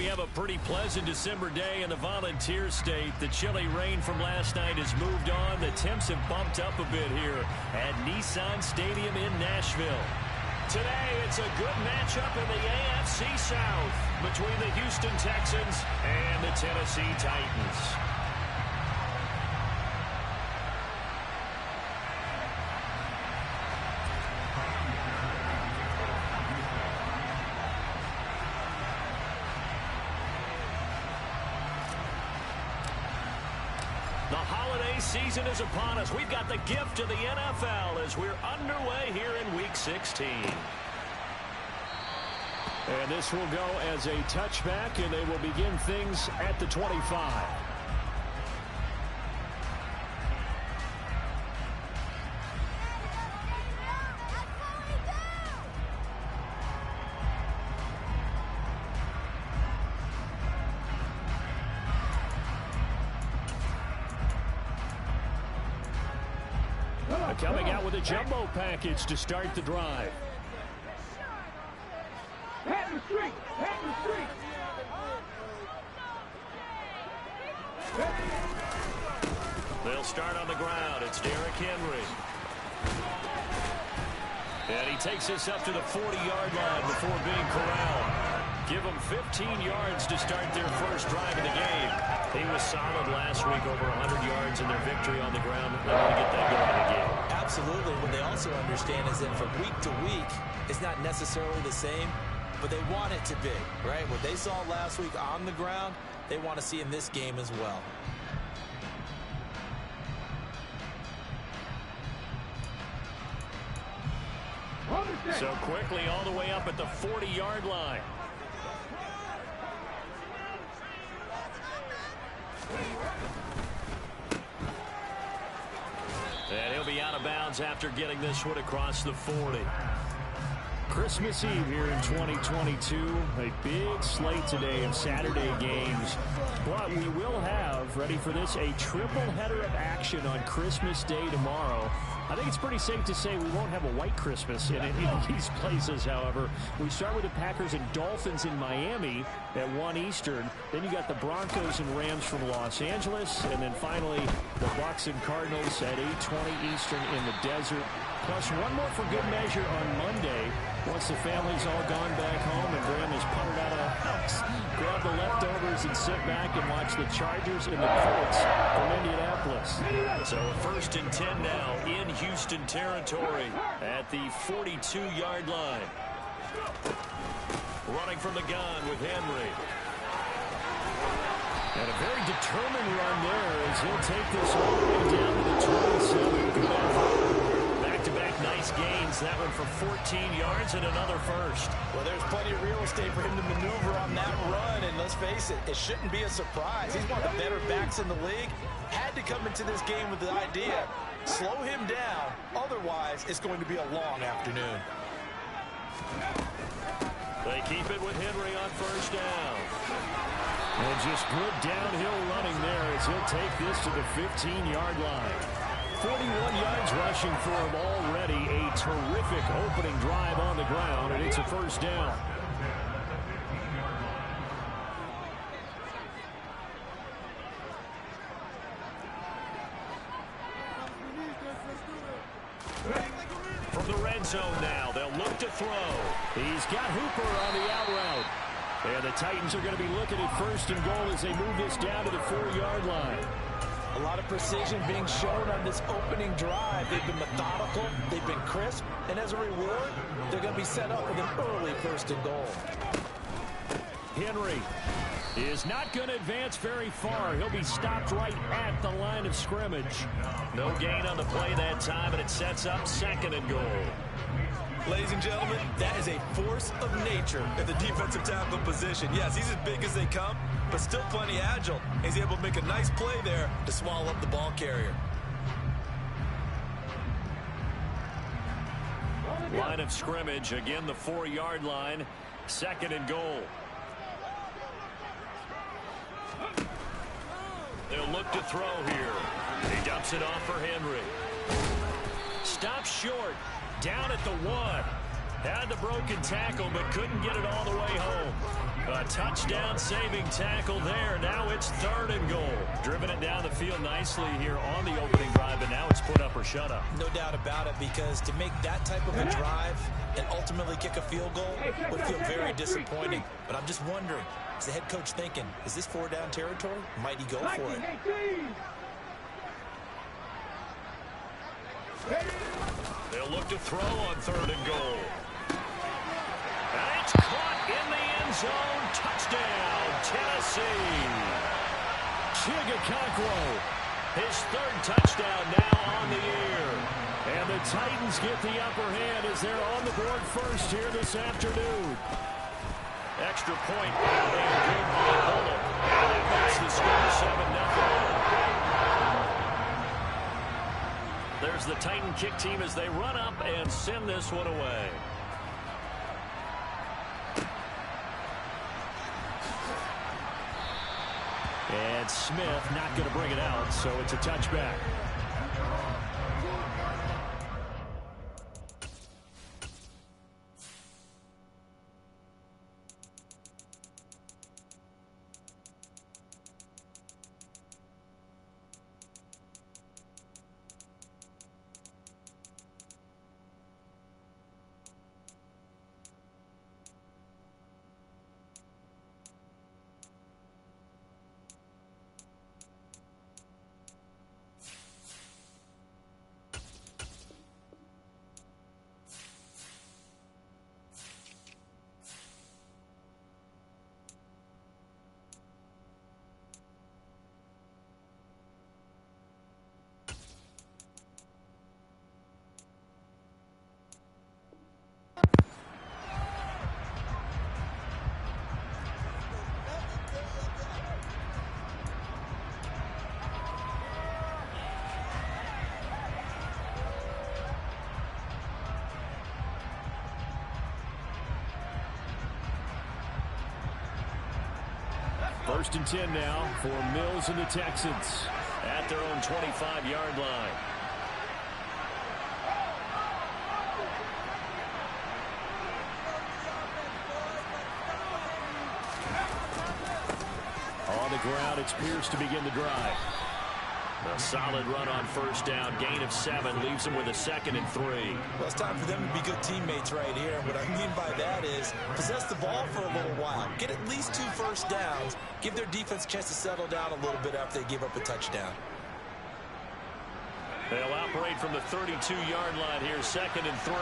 have a pretty pleasant December day in the Volunteer State. The chilly rain from last night has moved on. The temps have bumped up a bit here at Nissan Stadium in Nashville. Today, it's a good matchup in the AFC South between the Houston Texans and the Tennessee Titans. The holiday season is upon us. We've got the gift of the NFL as we're underway here in Week 16. And this will go as a touchback, and they will begin things at the 25. Coming out with a jumbo package to start the drive. They'll start on the ground. It's Derrick Henry. And he takes this up to the 40-yard line before being corralled. Give them 15 yards to start their first drive of the game. He was solid last week, over 100 yards in their victory on the ground. They want to get that going again. Absolutely. What they also understand is that from week to week, it's not necessarily the same, but they want it to be, right? What they saw last week on the ground, they want to see in this game as well. So quickly all the way up at the 40-yard line. And he'll be out of bounds after getting this one across the 40. Christmas Eve here in 2022. A big slate today of Saturday games. But we will have, ready for this, a triple header of action on Christmas Day tomorrow. I think it's pretty safe to say we won't have a white Christmas in these places, however. We start with the Packers and Dolphins in Miami at 1 Eastern. Then you got the Broncos and Rams from Los Angeles. And then finally, the Bucs and Cardinals at 8:20 Eastern in the desert. Plus one more for good measure on Monday. Once the family's all gone back home and Graham has punted out of the house, grab the leftovers and sit back and watch the Chargers and the Colts from Indianapolis. So a 1st and 10 now in Houston territory at the 42-yard line. Running from the gun with Henry. And a very determined run there as he'll take this all the way down to the 27. Good effort. Back-to-back nice gains. That one for 14 yards and another first. Well, there's plenty of real estate for him to maneuver on that run. And let's face it, it shouldn't be a surprise. He's one of the better backs in the league. Had to come into this game with the idea, slow him down. Otherwise, it's going to be a long afternoon. They keep it with Henry on first down. And just good downhill running there as he'll take this to the 15-yard line. 41 yards rushing for him already. A terrific opening drive on the ground, and it's a first down. From the red zone now, they'll look to throw. He's got Hooper on the out route. And the Titans are going to be looking at 1st and goal as they move this down to the 4-yard line. A lot of precision being shown on this opening drive. They've been methodical, they've been crisp, and as a reward, they're going to be set up with an early 1st and goal. Henry is not going to advance very far. He'll be stopped right at the line of scrimmage. No gain on the play that time, and it sets up 2nd and goal. Ladies and gentlemen, that is a force of nature at the defensive tackle position. Yes, he's as big as they come, but still plenty agile. He's able to make a nice play there to swallow up the ball carrier. Line of scrimmage, again the 4-yard line, 2nd and goal. They'll look to throw here. He dumps it off for Henry. Stops short. Down at the 1. Had the broken tackle, but couldn't get it all the way home. A touchdown-saving tackle there. Now it's 3rd and goal. Driven it down the field nicely here on the opening drive, and now it's put up or shut up. No doubt about it, because to make that type of a drive and ultimately kick a field goal would feel very disappointing. But I'm just wondering, is the head coach thinking, is this 4-down territory? Might he go for it? They'll look to throw on 3rd and goal. And it's caught in the end zone. Touchdown, Tennessee. Chigakonkwo, his 3rd touchdown now on the year. And the Titans get the upper hand as they're on the board first here this afternoon. Extra point. And that makes the score 7-0. There's the Titan kick team as they run up and send this one away. And Smith not going to bring it out, so it's a touchback. First and 10 now for Mills and the Texans at their own 25-yard line. On the ground, it's Pierce to begin the drive. A solid run on first down. Gain of 7 leaves them with a 2nd and 3. Well, it's time for them to be good teammates right here. What I mean by that is possess the ball for a little while. Get at least 2 first downs. Give their defense a chance to settle down a little bit after they give up a touchdown. They'll operate from the 32-yard line here, 2nd and 3.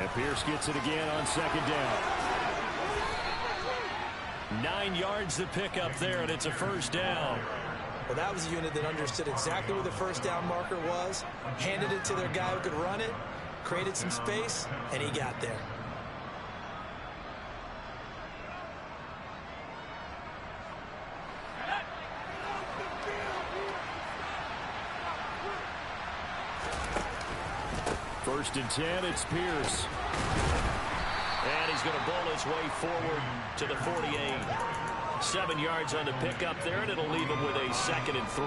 And Pierce gets it again on 2nd down. 9 yards to pick up there, and it's a first down. Well, that was a unit that understood exactly where the first down marker was, handed it to their guy who could run it, created some space, and he got there. First and 10, it's Pierce. And he's going to bowl his way forward to the 48. 7 yards on the pickup there, and it'll leave him with a 2nd and 3.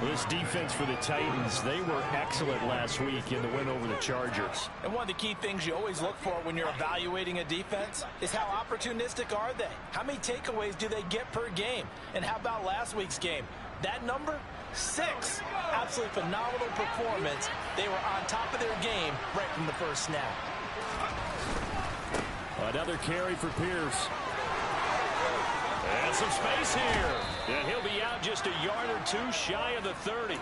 Well, this defense for the Titans, they were excellent last week in the win over the Chargers. And one of the key things you always look for when you're evaluating a defense is how opportunistic are they? How many takeaways do they get per game? And how about last week's game? That number? 6. Absolutely phenomenal performance. They were on top of their game right from the first snap. Another carry for Pierce. And some space here. And he'll be out just a yard or 2 shy of the 30.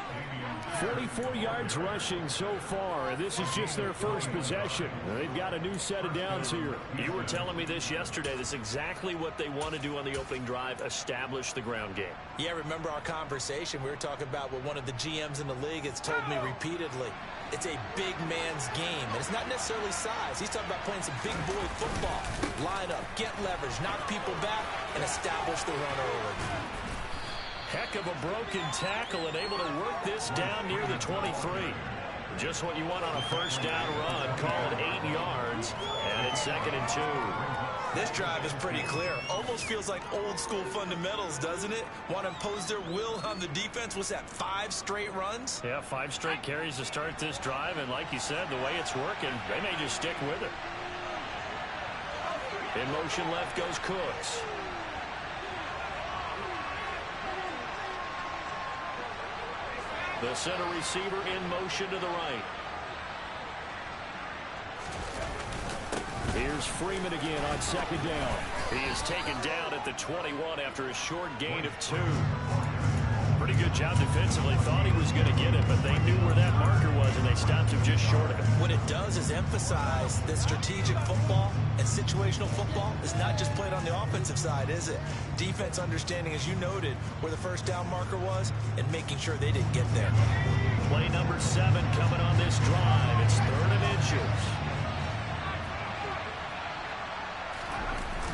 44 yards rushing so far, and this is just their first possession. They've got a new set of downs here. You were telling me this yesterday. This is exactly what they want to do on the opening drive, establish the ground game. Yeah, remember our conversation? We were talking about what one of the GMs in the league has told me repeatedly. It's a big man's game, and it's not necessarily size. He's talking about playing some big boy football. Line up, get leverage, knock people back, and establish the run early. Heck of a broken tackle and able to work this down near the 23. Just what you want on a first down run. Call it 8 yards, and it's 2nd and 2. This drive is pretty clear. Almost feels like old school fundamentals, doesn't it? Want to impose their will on the defense. What's that, 5 straight runs? Yeah, 5 straight carries to start this drive. And like you said, the way it's working, they may just stick with it. In motion left goes Cooks. The center receiver in motion to the right. Here's Freeman again on second down. He is taken down at the 21 after a short gain of 2. Pretty good job defensively. Thought he was going to get it, but they knew where that marker was, and they stopped him just short of it. What it does is emphasize that strategic football and situational football is not just played on the offensive side, is it? Defense understanding, as you noted, where the first down marker was and making sure they didn't get there. Play number 7 coming on this drive. It's 3rd and inches.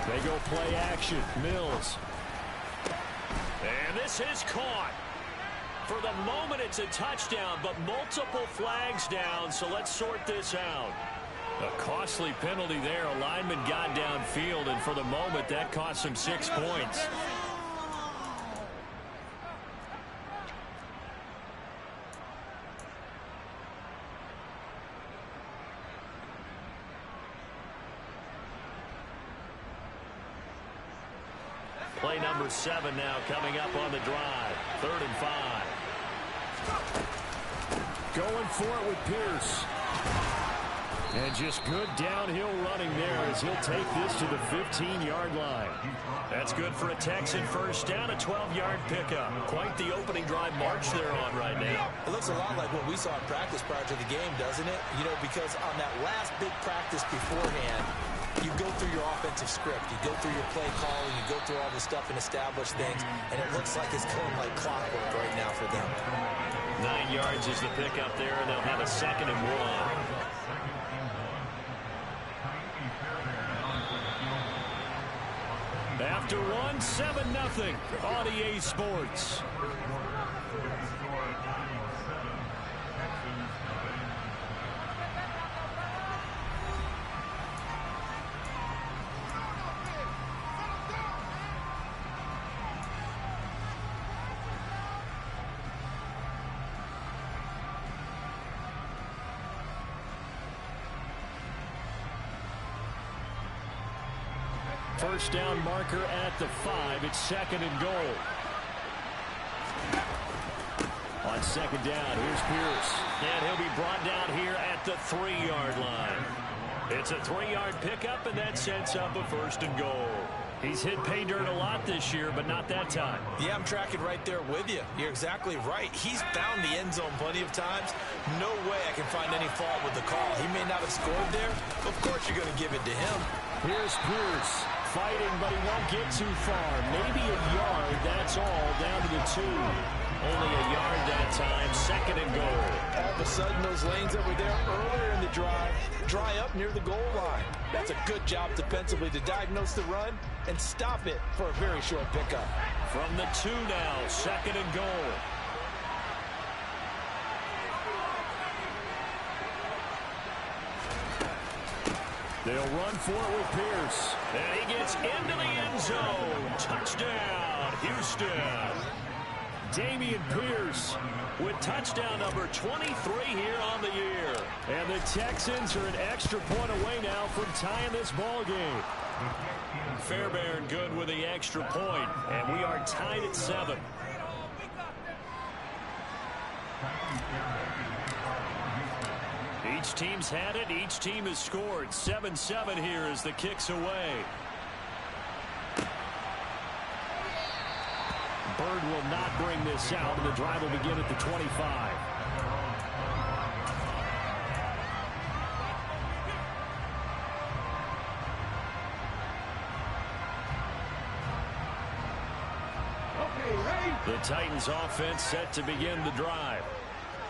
They go play action. Mills. And this is caught. For the moment, it's a touchdown, but multiple flags down, so let's sort this out. A costly penalty there. A lineman got downfield, and for the moment, that cost him 6 points. Play number 7 now coming up on the drive. 3rd and 5. Going for it with Pierce. And just good downhill running there as he'll take this to the 15-yard line. That's good for a Texan first down, a 12-yard pickup. Quite the opening drive march they're on right now. It looks a lot like what we saw in practice prior to the game, doesn't it? You know, because on that last big practice beforehand, you go through your offensive script, you go through your play calling, you go through all this stuff and establish things, and it looks like it's going like clockwork right now for them. 9 yards is the pickup there, and they'll have a 2nd and 1. After one, 7-0 on EA Sports. First down marker at the 5. It's 2nd and goal. On 2nd down, here's Pierce. And he'll be brought down here at the 3-yard line. It's a 3-yard pickup, and that sets up a 1st and goal. He's hit pay dirt a lot this year, but not that time. Yeah, I'm tracking right there with you. You're exactly right. He's found the end zone plenty of times. No way I can find any fault with the call. He may not have scored there. Of course you're going to give it to him. Here's Pierce. Fighting, but he won't get too far. Maybe a yard, that's all, down to the 2. Only a yard that time, 2nd and goal. All of a sudden, those lanes that were there earlier in the drive dry up near the goal line. That's a good job defensively to diagnose the run and stop it for a very short pickup. From the 2 now, 2nd and goal. They'll run for it with Pierce. And he gets into the end zone. Touchdown, Houston. Damian Pierce with touchdown number 23 here on the year. And the Texans are an extra point away now from tying this ball game. Fairbairn good with the extra point, and we are tied at 7. Each team's had it. Each team has scored. 7-7 here as the kick's away. Bird will not bring this out, and the drive will begin at the 25. The Titans offense set to begin the drive.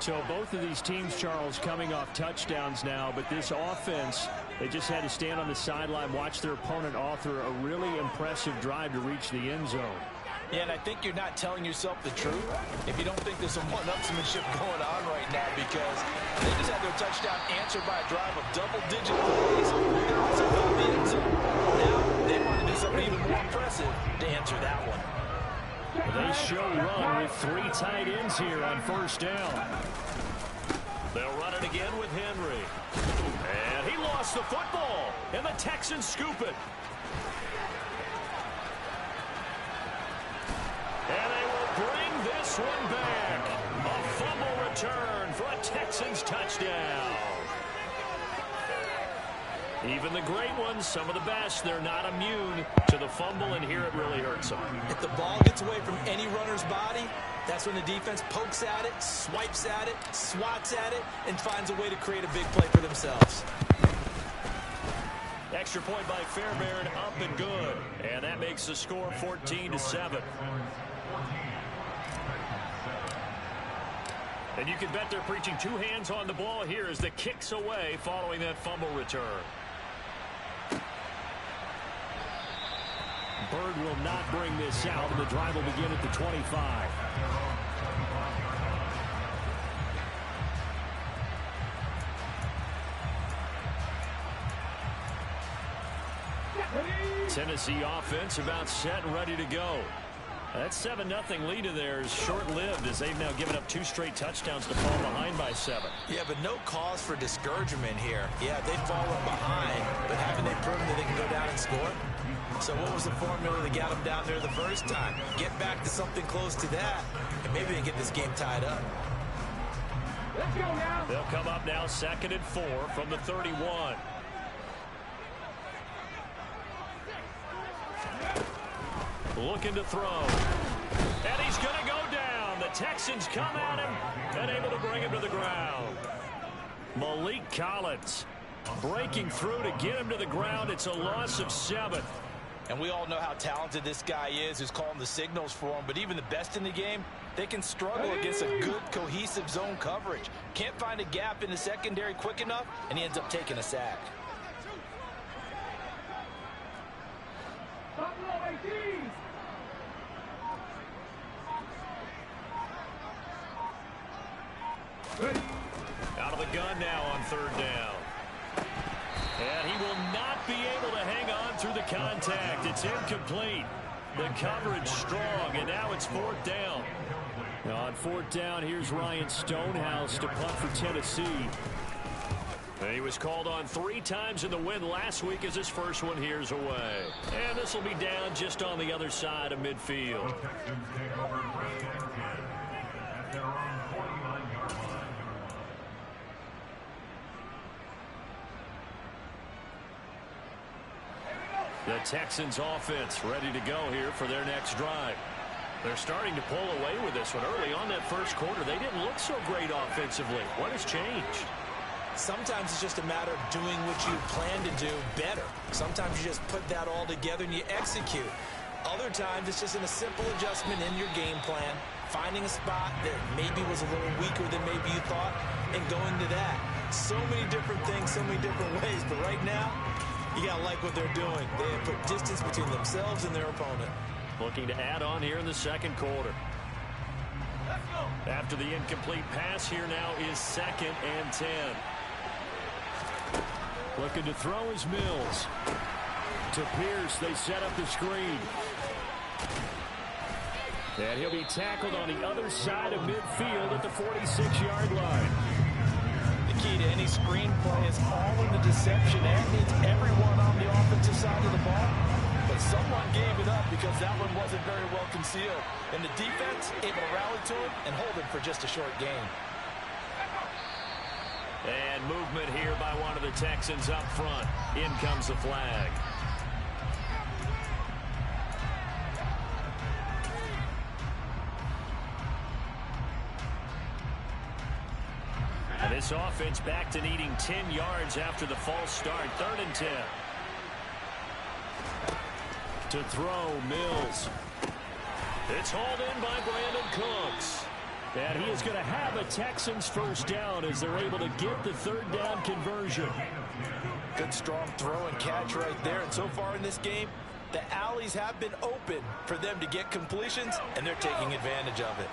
So both of these teams, Charles, coming off touchdowns now, but this offense, they just had to stand on the sideline, watch their opponent author a really impressive drive to reach the end zone. Yeah, and I think you're not telling yourself the truth if you don't think there's some one-upsmanship going on right now, because they just had their touchdown answered by a drive of double-digit plays. They also got the end zone. Now something even more impressive to answer that one. They show run with 3 tight ends here on first down. They'll run it again with Henry. And he lost the football, and the Texans scoop it. And they will bring this one back. A fumble return for a Texans touchdown. Even the great ones, some of the best, they're not immune to the fumble, and here it really hurts them. If the ball gets away from any runner's body, that's when the defense pokes at it, swipes at it, swats at it, and finds a way to create a big play for themselves. Extra point by Fairbairn, up and good. And that makes the score 14-7. And you can bet they're preaching 2 hands on the ball here as the kick's away following that fumble return. Bird will not bring this out, and the drive will begin at the 25. Tennessee offense about set and ready to go. That 7-0 lead of theirs is short-lived as they've now given up 2 straight touchdowns to fall behind by 7. Yeah, but no cause for discouragement here. Yeah, they've fallen behind, but haven't they proven that they can go down and score? So what was the formula that got them down there the first time? Get back to something close to that, and maybe they can get this game tied up. Let's go now. They'll come up now 2nd and 4 from the 31. Looking to throw. And he's going to go down. The Texans come at him and able to bring him to the ground. Malik Collins breaking through to get him to the ground. It's a loss of 7. And we all know how talented this guy is who's calling the signals for him. But even the best in the game, they can struggle against a good, cohesive zone coverage. Can't find a gap in the secondary quick enough, and he ends up taking a sack. Out of the gun now on 3rd down. And he will not be able to hang on through the contact. It's incomplete. The coverage strong, and now it's 4th down. On 4th down, here's Ryan Stonehouse to punt for Tennessee. And he was called on 3 times in the win last week as his first one here's away. And this will be down just on the other side of midfield. The Texans offense ready to go here for their next drive. They're starting to pull away with this one. Early on that first quarter, they didn't look so great offensively. What has changed? Sometimes it's just a matter of doing what you plan to do better. Sometimes you just put that all together and you execute. Other times it's just in a simple adjustment in your game plan, finding a spot that maybe was a little weaker than maybe you thought, and going to that. So many different things, so many different ways, but right now, you gotta like what they're doing. They have put distance between themselves and their opponent. Looking to add on here in the second quarter. After the incomplete pass, here now is 2nd and 10. Looking to throw is Mills. To Pierce, they set up the screen. And he'll be tackled on the other side of midfield at the 46-yard line. The key to any screenplay is all in the deception. That means everyone on the offensive side of the ball. But someone gave it up because that one wasn't very well concealed. And the defense able to rally to him and hold him for just a short game. And movement here by one of the Texans up front. In comes the flag. And this offense back to needing 10 yards after the false start. 3rd and 10. To throw, Mills. It's hauled in by Brandon Cooks. And he is going to have a Texans first down as they're able to get the 3rd down conversion. Good strong throw and catch right there. And so far in this game, the alleys have been open for them to get completions, and they're taking advantage of it.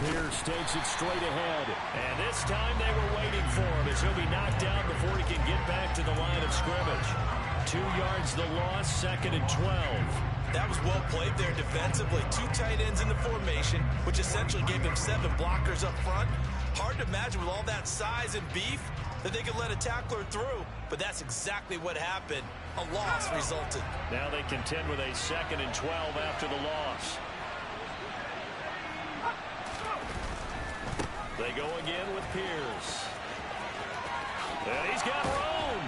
Pierce takes it straight ahead. And this time they were waiting for him as he'll be knocked down before he can get back to the line of scrimmage. 2 yards the loss, 2nd and 12. That was well played there defensively. 2 tight ends in the formation, which essentially gave them 7 blockers up front. Hard to imagine with all that size and beef that they could let a tackler through, but that's exactly what happened. A loss resulted. Now they contend with a 2nd and 12 after the loss. They go again with Pierce. And he's got room.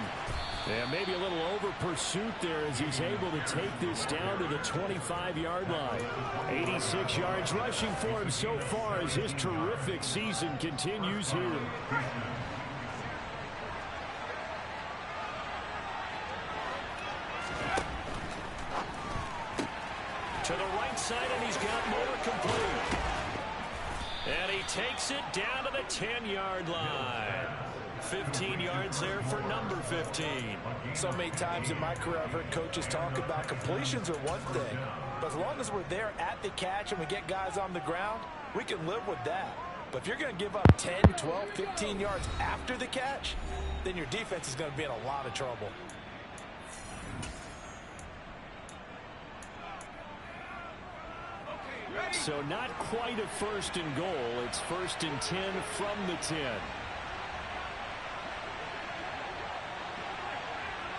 And maybe a little over pursuit there as he's able to take this down to the 25-yard line. 86 yards rushing for him so far as his terrific season continues here. To the right side, and he's got more complete. And he takes it down to the 10-yard line. 15 yards there for number 15. So many times in my career I've heard coaches talk about completions are one thing, but as long as we're there at the catch and we get guys on the ground, we can live with that. But if you're going to give up 10, 12, 15 yards after the catch, then your defense is going to be in a lot of trouble. So not quite a 1st and goal. It's 1st and 10 from the 10.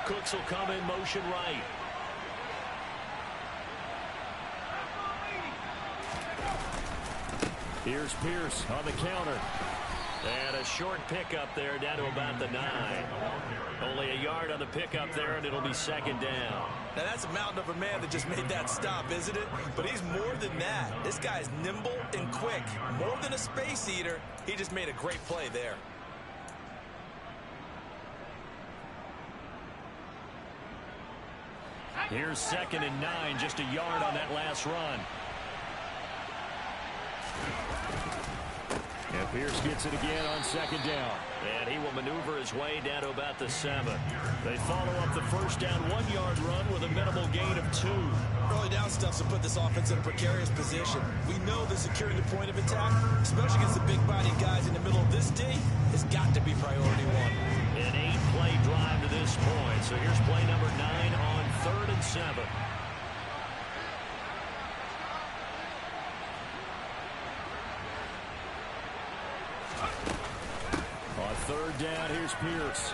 Cooks will come in motion right. Here's Pierce on the counter. And a short pickup there down to about the 9. Only a yard on the pickup there, and it'll be 2nd down. Now that's a mountain of a man that just made that stop, isn't it? But he's more than that. This guy's nimble and quick. More than a space eater. He just made a great play there. Here's 2nd and 9, just a yard on that last run. And Pierce gets it again on 2nd down. And he will maneuver his way down to about the 7. They follow up the 1st down 1-yard run with a minimal gain of 2. Early down stuff's to put this offense in a precarious position. We know that securing the point of attack, especially against the big-bodied guys in the middle of this D, has got to be priority 1. An 8-play drive to this point. So here's play number 9 on 3rd and 7. On 3rd down, here's Pierce.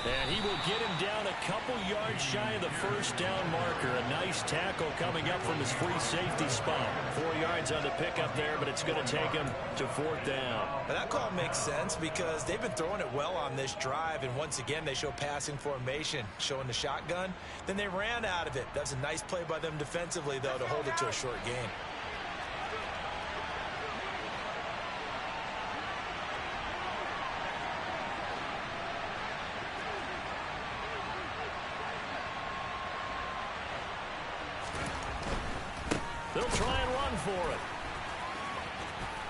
And he will get him down a couple yards shy of the 1st down marker. A nice tackle coming up from his free safety spot. 4 yards on the pickup there, but it's going to take him to 4th down. Now that call makes sense because they've been throwing it well on this drive, and once again they show passing formation, showing the shotgun. Then they ran out of it. That's a nice play by them defensively, though, to hold it to a short gain. They'll try and run for it.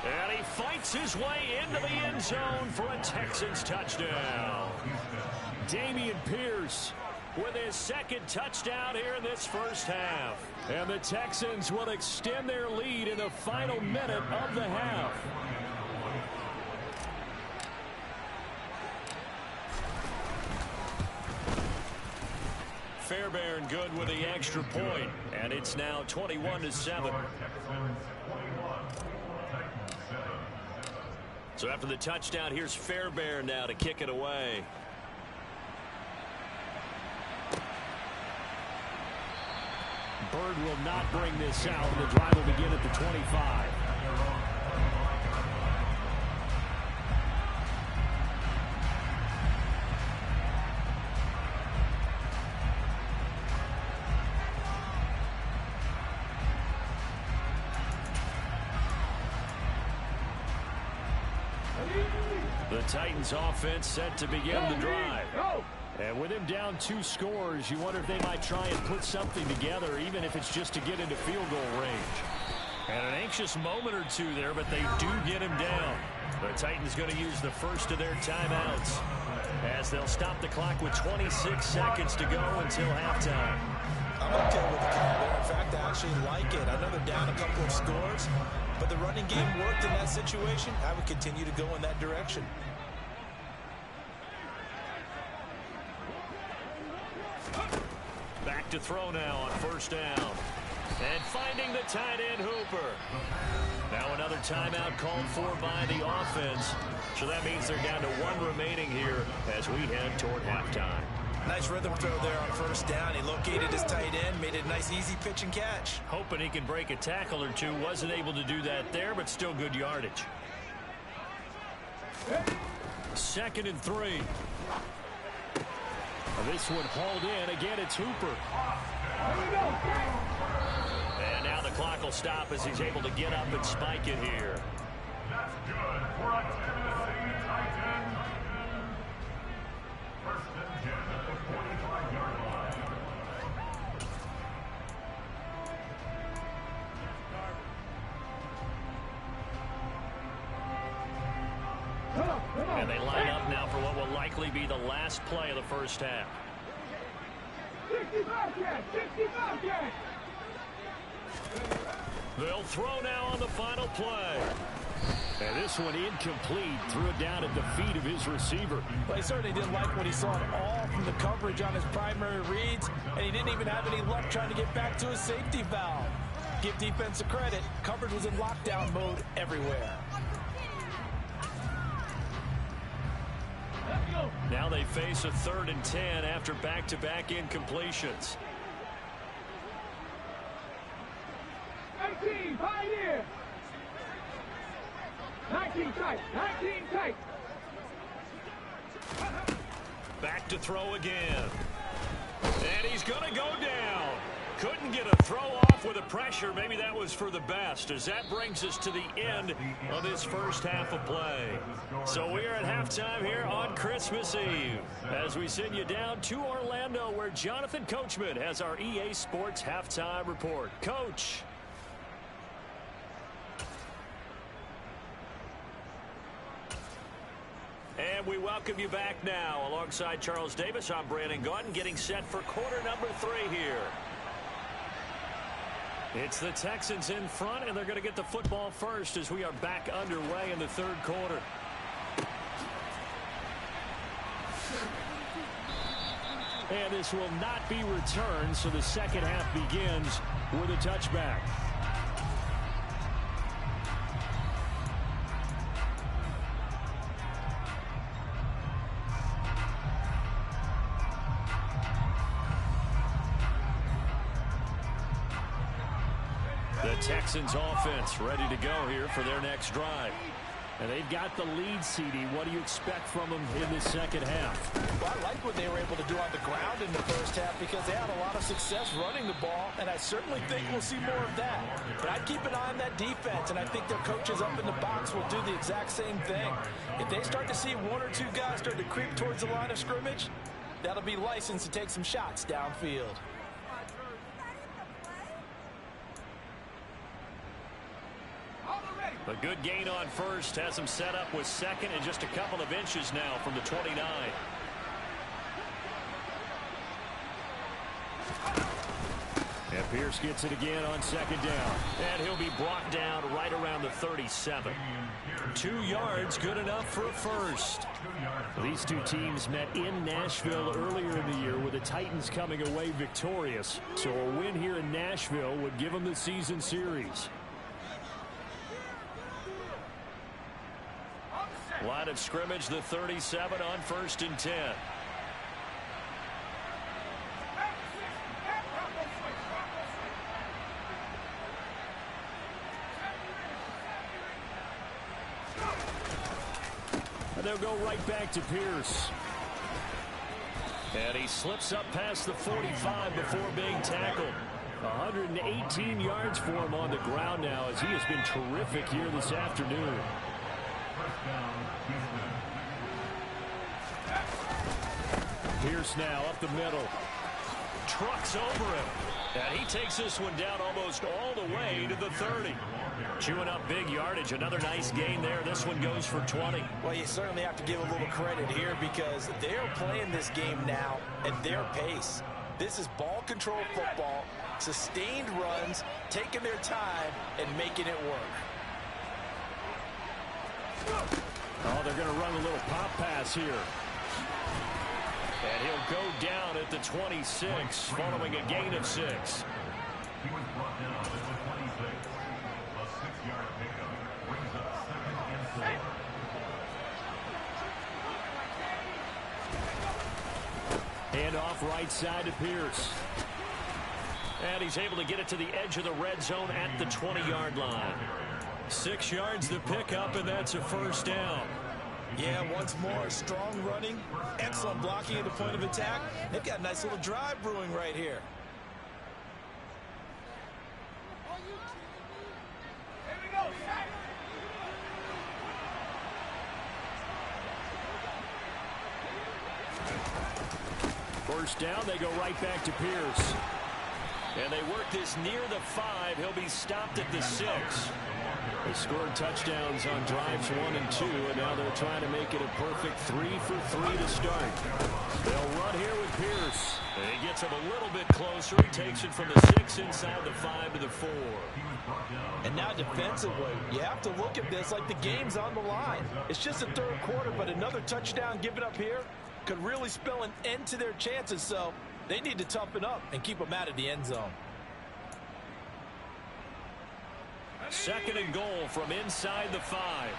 And he fights his way into the end zone for a Texans touchdown. Damian Pierce with his 2nd touchdown here in this 1st half. And the Texans will extend their lead in the final minute of the half. Fairbairn good with the extra point, and it's now 21-7. So after the touchdown, here's Fairbairn now to kick it away. Bird will not bring this out, and the drive will begin at the 25. The Titans offense set to begin the drive. And with him down 2 scores, you wonder if they might try and put something together, even if it's just to get into field goal range. And an anxious moment or 2 there, but they do get him down. The Titans going to use the first of their timeouts as they'll stop the clock with 26 seconds to go until halftime. I'm okay with the call there. In fact, I actually like it. I know they're down a couple of scores, but the running game worked in that situation. I would continue to go in that direction. Back to throw now on first down. And finding the tight end Hooper. Now another timeout called for by the offense. So that means they're down to one remaining here as we head toward halftime. Nice rhythm throw there on first down. He located his tight end, made it a nice easy pitch and catch. Hoping he can break a tackle or two. Wasn't able to do that there, but still good yardage. 2nd and 3. This one hauled in. Again, it's Hooper. And now the clock will stop as he's able to get up and spike it here. That's good for a Tennessee Titan. 1st and 10 at the 45-yard line. And they line up now for what will likely be the last play of the first half. 65 catch, 65 catch. They'll throw now on the final play. And this one incomplete. Threw it down at the feet of his receiver. Well, he certainly didn't like what he saw at all from the coverage on his primary reads, and he didn't even have any luck trying to get back to his safety valve. Give defense a credit. Coverage was in lockdown mode everywhere. Now they face a 3rd and 10 after back-to-back incompletions. 18, Pioneer. 19 tight, 19 tight. Back to throw again. And he's going to go down. Couldn't get a throw off with the pressure. Maybe that was for the best, as that brings us to the end of this first half of play. So we are at halftime here on Christmas Eve as we send you down to Orlando, where Jonathan Coachman has our EA Sports halftime report. Coach. And we welcome you back now. Alongside Charles Davis, I'm Brandon Gaudin, getting set for quarter number 3 here. It's the Texans in front, and they're going to get the football first as we are back underway in the 3rd quarter. And this will not be returned, so the second half begins with a touchback. The Texans offense ready to go here for their next drive. And they've got the lead, CD. What do you expect from them in the second half? Well, I like what they were able to do on the ground in the first half because they had a lot of success running the ball, and I certainly think we'll see more of that. But I'd keep an eye on that defense, and I think their coaches up in the box will do the exact same thing. If they start to see 1 or 2 guys start to creep towards the line of scrimmage, that'll be licensed to take some shots downfield. A good gain on first has him set up with 2nd and just a couple of inches now from the 29. And Pierce gets it again on 2nd down. And he'll be brought down right around the 37. 2 yards, good enough for a first. These two teams met in Nashville earlier in the year, with the Titans coming away victorious. So a win here in Nashville would give them the season series. Line of scrimmage, the 37 on 1st and 10. And they'll go right back to Pierce. And he slips up past the 45 before being tackled. 118 yards for him on the ground now, as he has been terrific here this afternoon. Pierce now up the middle. Trucks over him. And he takes this one down almost all the way to the 30. Chewing up big yardage. Another nice gain there. This one goes for 20. Well, you certainly have to give a little credit here because they're playing this game now at their pace. This is ball control football, sustained runs, taking their time, and making it work. Oh, they're going to run a little pop pass here. And he'll go down at the 26 following a gain of 6. He was brought down at the 26. A 6-yard pickup brings up 2nd and 4. Hand off right side to Pierce. And he's able to get it to the edge of the red zone at the 20-yard line. 6 yards to pick up, and that's a first down. Yeah, once more, strong running, excellent blocking at the point of attack. They've got a nice little drive brewing right here. First down, they go right back to Pierce. And they work this near the 5. He'll be stopped at the 6. They scored touchdowns on drives 1 and 2, and now they're trying to make it a perfect 3 for 3 to start. They'll run here with Pierce. And he gets him a little bit closer. He takes it from the 6 inside the 5 to the 4. And now defensively, you have to look at this like the game's on the line. It's just the 3rd quarter, but another touchdown given up here could really spell an end to their chances, so they need to toughen up and keep them out of the end zone. 2nd and goal from inside the 5.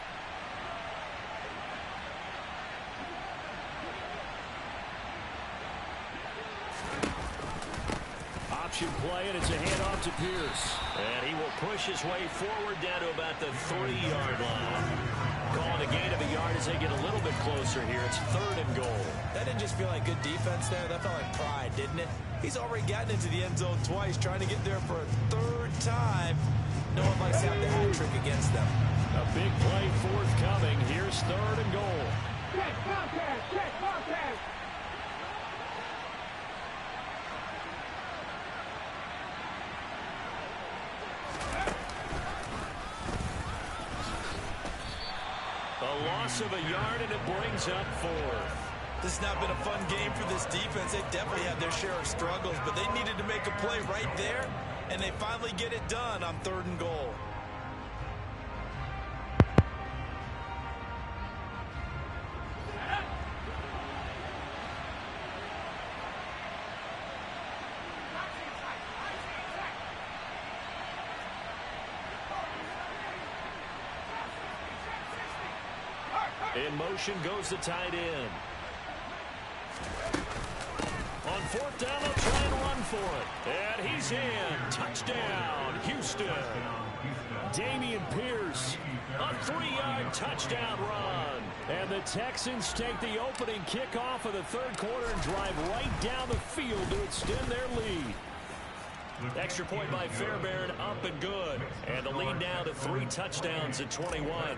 Option play, and it's a handoff to Pierce. And he will push his way forward down to about the 3-yard line. Calling a gain of a yard as they get a little bit closer here. It's 3rd and goal. That didn't just feel like good defense there. That felt like pride, didn't it? He's already gotten into the end zone twice, trying to get there for a 3rd time. No one likes to have the hat trick against them. A big play forthcoming. Here's 3rd and goal. Check contact, check contact. A loss of a yard, and it brings up 4th. This has not been a fun game for this defense. They definitely had their share of struggles, but they needed to make a play right there, and they finally get it done on 3rd and goal. In motion goes the tight end. On 4th down, they'll try and run for it. And he's in. Touchdown, Houston. Dameon Pierce, a 3-yard touchdown run. And the Texans take the opening kickoff of the 3rd quarter and drive right down the field to extend their lead. Extra point by Fairbairn, up and good. And the lead now to 3 touchdowns at 21.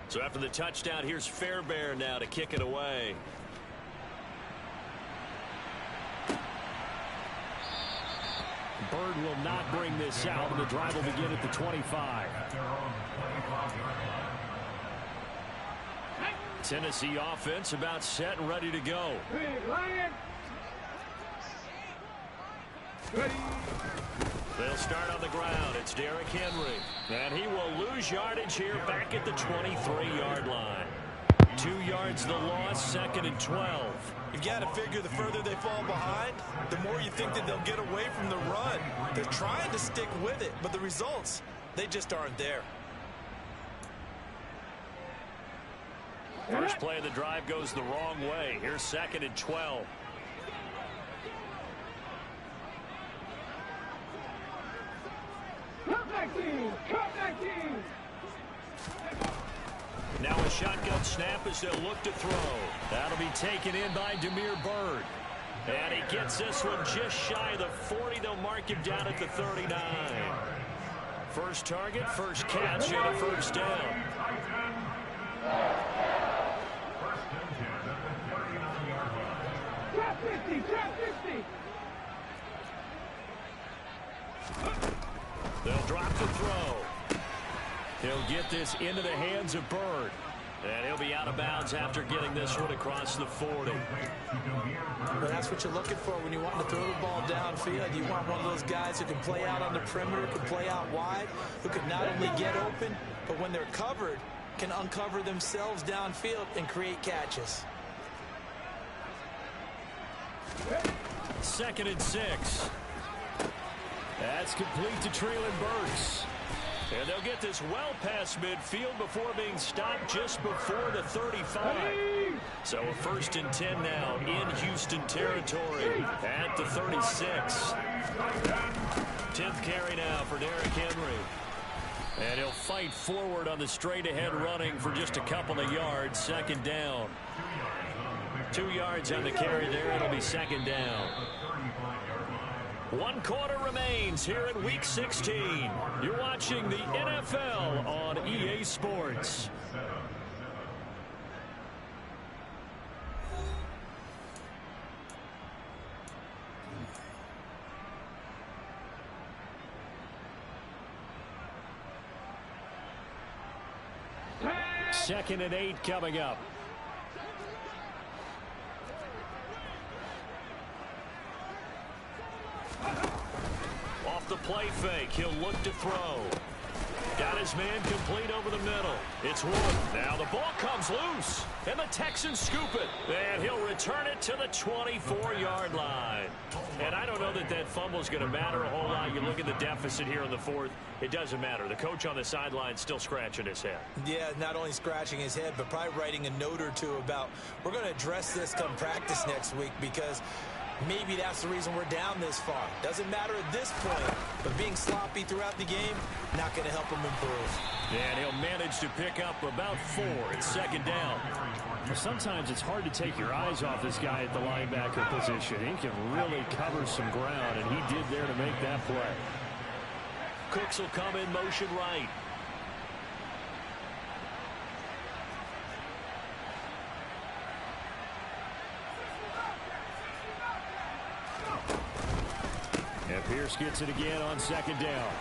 So after the touchdown, here's Fairbairn now to kick it away. Bird will not bring this out, and the drive will begin at the 25. Tennessee offense about set and ready to go. Big Lion. Ready. They'll start on the ground. It's Derrick Henry. And he will lose yardage here back at the 23-yard line. 2 yards the loss, 2nd and 12. You've got to figure the further they fall behind, the more you think that they'll get away from the run. They're trying to stick with it, but the results, they just aren't there. First play of the drive goes the wrong way. Here's 2nd and 12. Cut 19, cut 19. Now a shotgun snap as they'll look to throw. That'll be taken in by Damiere Byrd. And he gets this one just shy of the 40. They'll mark him down at the 39. First target, first catch, and a first down. Trap 50, trap 50. They'll drop the throw. He'll get this into the hands of Byrd. And he'll be out of bounds after getting this one across the 40. Well, that's what you're looking for when you want to throw the ball downfield. You want one of those guys who can play out on the perimeter, can play out wide, who can not only get open, but when they're covered, can uncover themselves downfield and create catches. 2nd and 6. That's complete to Treylon Burks. And they'll get this well past midfield before being stopped just before the 35. So a 1st and 10 now in Houston territory at the 36. 10th carry now for Derrick Henry. And he'll fight forward on the straight-ahead running for just a couple of yards. 2nd down. 2 yards on the carry there. It'll be 2nd down. 1 quarter remains here in Week 16. You're watching the NFL on EA Sports. Second and 8 coming up. Off the play fake, he'll look to throw. Got his man complete over the middle. It's Wood. Now the ball comes loose, and the Texans scoop it. And he'll return it to the 24-yard line. And I don't know that that fumble is going to matter a whole lot. You look at the deficit here in the 4th. It doesn't matter. The coach on the sideline still scratching his head. Yeah, not only scratching his head, but probably writing a note or two about, we're going to address this come practice next week, because maybe that's the reason we're down this far. Doesn't matter at this point, but being sloppy throughout the game, not going to help him improve. And he'll manage to pick up about 4 at 2nd down. Sometimes it's hard to take your eyes off this guy at the linebacker position. He can really cover some ground, and he did there to make that play. Cooks will come in motion right. And Pierce gets it again on 2nd down.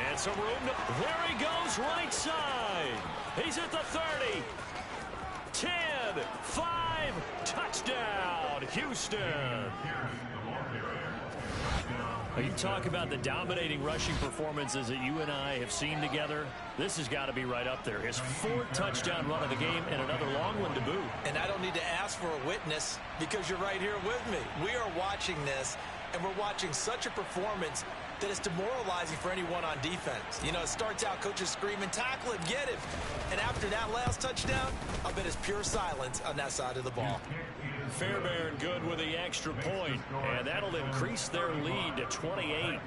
And some room to... There he goes, right side. He's at the 30. 10, 5, touchdown, Houston. Now, you talk about the dominating rushing performances that you and I have seen together. This has got to be right up there. His 4th touchdown run of the game and another long one to boot. And I don't need to ask for a witness, because you're right here with me. We are watching this, and we're watching such a performance that is demoralizing for anyone on defense. You know, it starts out coaches screaming, tackle him, get him. And after that last touchdown, I bet it's pure silence on that side of the ball. Fairbairn good with the extra point, and that'll increase their lead to 28.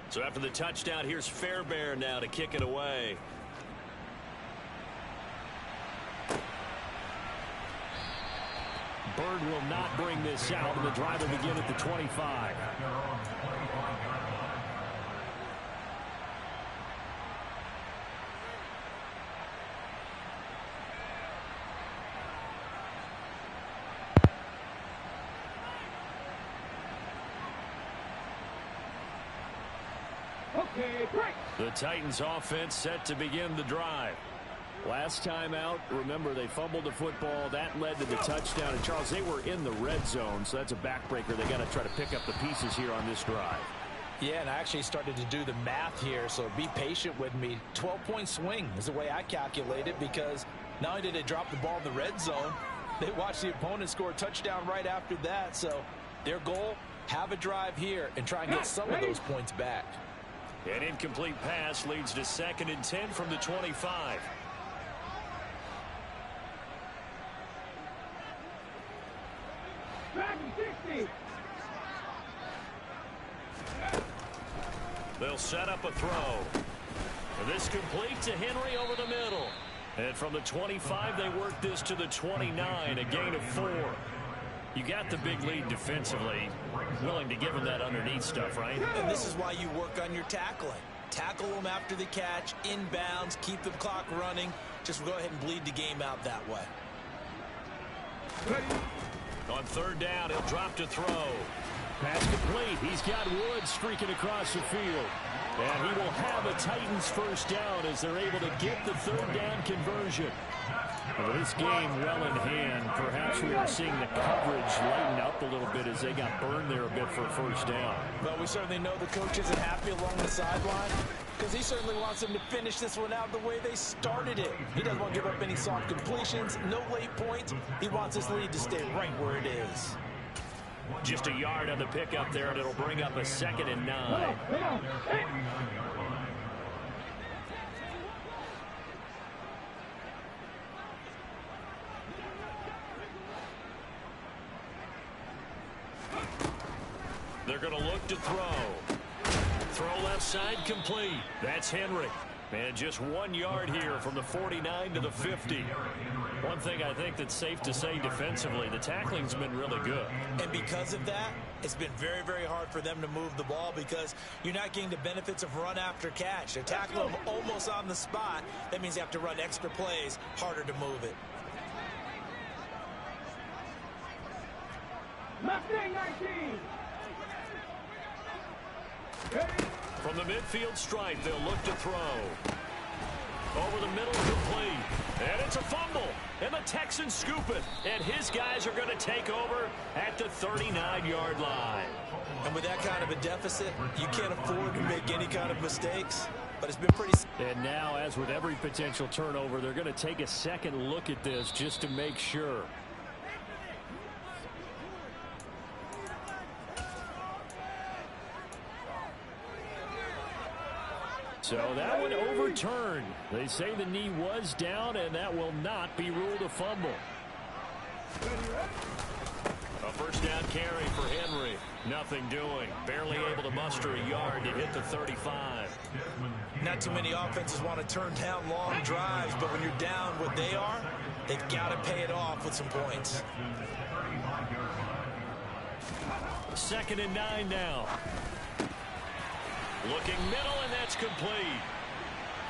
So after the touchdown, here's Fairbairn now to kick it away. Bird will not bring this out, and the drive will begin at the 25. The Titans offense set to begin the drive. Last time out, remember, they fumbled the football. That led to the touchdown. And, Charles, they were in the red zone, so that's a backbreaker. They got to try to pick up the pieces here on this drive. Yeah, and I actually started to do the math here, so be patient with me. 12-point swing is the way I calculate it, because not only did they drop the ball in the red zone, they watched the opponent score a touchdown right after that. So their goal, have a drive here and try and get some of those points back. An incomplete pass leads to 2nd and 10 from the 25. They'll set up a throw. And this complete to Henry over the middle. And from the 25, they work this to the 29, a gain of 4. You got the big lead defensively, willing to give them that underneath stuff, right? And this is why you work on your tackling. Tackle them after the catch, inbounds, keep the clock running. Just go ahead and bleed the game out that way. Ready. On third down, he'll drop to throw. Pass complete. He's got Woods streaking across the field. And he will have a Titans first down as they're able to get the third down conversion. Well, this game well in hand. Perhaps we are seeing the coverage lighten up a little bit as they got burned there a bit for a first down. Well, we certainly know the coach isn't happy along the sideline because he certainly wants them to finish this one out the way they started it. He doesn't want to give up any soft completions, no late points. He wants his lead to stay right where it is. Just a yard on the pickup there, and it'll bring up a 2nd and 9. They're going to look to throw. Throw left side complete. That's Henry. And just 1 yard here from the 49 to the 50. One thing I think that's safe to say defensively, the tackling's been really good. And because of that, it's been very, very hard for them to move the ball because you're not getting the benefits of run after catch. They're tackling them almost on the spot. That means you have to run extra plays, harder to move it. Mustang 19. Ready. From the midfield stripe, they'll look to throw. Over the middle, complete. And it's a fumble. And the Texans scoop it. And his guys are going to take over at the 39-yard line. And with that kind of a deficit, you can't afford to make any kind of mistakes. But it's been pretty... And now, as with every potential turnover, they're going to take a second look at this just to make sure. So that one overturned. They say the knee was down, and that will not be ruled a fumble. A first down carry for Henry. Nothing doing. Barely able to muster a yard to hit the 35. Not too many offenses want to turn down long drives, but when you're down what they are, they've got to pay it off with some points. 2nd and 9 now. Looking middle, and that's complete.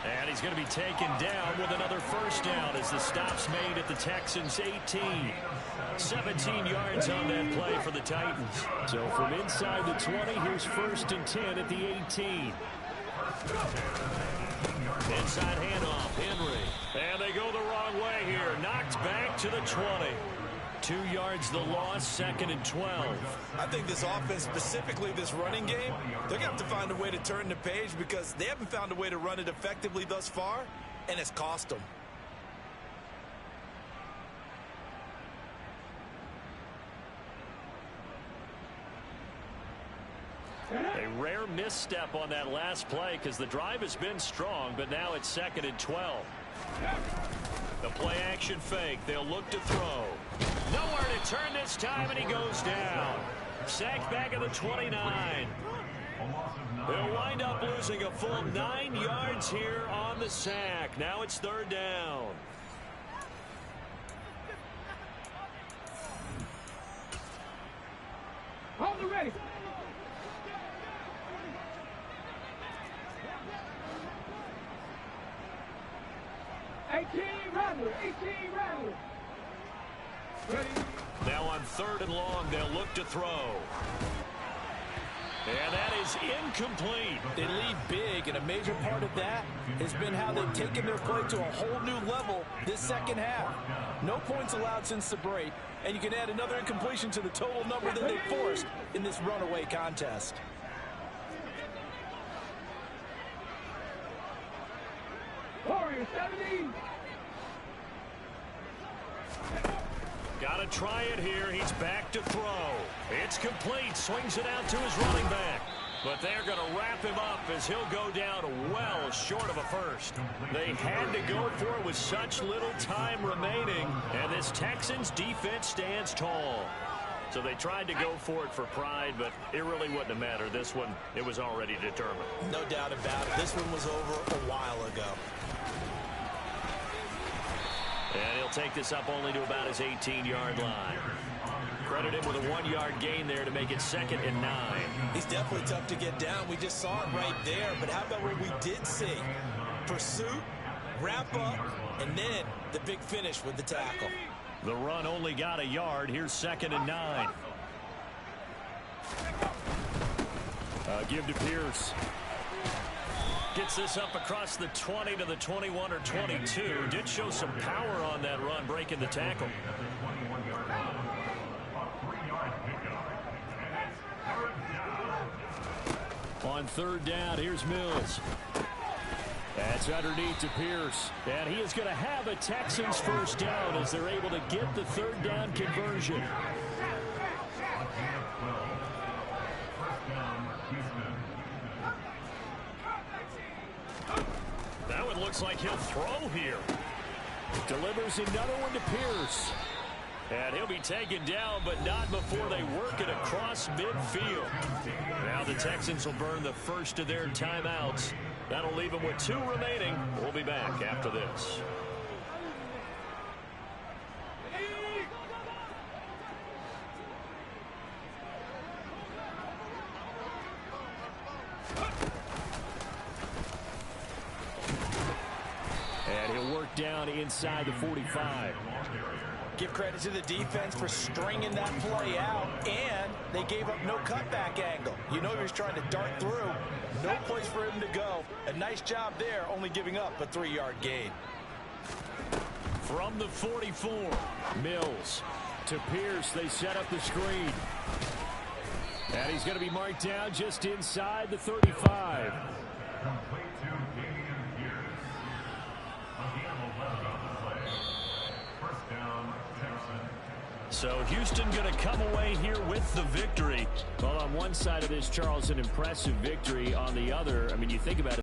And he's going to be taken down with another first down as the stop's made at the Texans' 18. 17 yards on that play for the Titans. So from inside the 20, here's 1st and 10 at the 18. Inside handoff, Henry. And they go the wrong way here. Knocked back to the 20. 2 yards the loss, 2nd and 12. I think this offense, specifically this running game, they're going to have to find a way to turn the page because they haven't found a way to run it effectively thus far, and it's cost them. A rare misstep on that last play because the drive has been strong, but now it's 2nd and 12. The play action fake. They'll look to throw. Nowhere to turn this time, and he goes down. Sacked back at the 29. They'll wind up losing a full 9 yards here on the sack. Now it's 3rd down. Hold it ready. Rattler. Ready. Now on 3rd and long, they'll look to throw. And that is incomplete. They lead big, and a major part of that has been how they've taken their play to a whole new level this second half. No points allowed since the break, and you can add another incompletion to the total number that they forced in this runaway contest. Warriors 70. Got to try it here. He's back to throw. It's complete. Swings it out to his running back. But they're going to wrap him up as he'll go down well short of a first. They had to go for it with such little time remaining. And this Texans defense stands tall. So they tried to go for it for pride, but it really wouldn't have mattered. This one, it was already determined. No doubt about it. This one was over a while ago. And he'll take this up only to about his 18-yard line. Credit him with a 1-yard gain there to make it 2nd and 9. He's definitely tough to get down. We just saw it right there. But how about what we did see? Pursuit, wrap up, and then the big finish with the tackle. The run only got a yard. Here's 2nd and 9. Give to Pierce. Gets this up across the 20 to the 21 or 22. Did show some power on that run, breaking the tackle. On 3rd down, here's Mills. That's underneath to Pierce. And he is going to have a Texans 1st down as they're able to get the 3rd down conversion. That one looks like he'll throw here. Delivers another one to Pierce. And he'll be taken down, but not before they work it across midfield. Now the Texans will burn the first of their timeouts. That'll leave them with 2 remaining. We'll be back after this. And he'll work down inside the 45. Give credit to the defense for stringing that play out, and they gave up no cutback angle. You know he was trying to dart through. No place for him to go. A nice job there, only giving up a 3-yard gain. From the 44, Mills to Pierce. They set up the screen. And he's going to be marked down just inside the 35. Complete to Damian Pierce. Again, 11 on the play. 1st down, Texans. So Houston going to come away here with the victory. Well, on one side of this, Charles, an impressive victory. On the other, I mean, you think about it.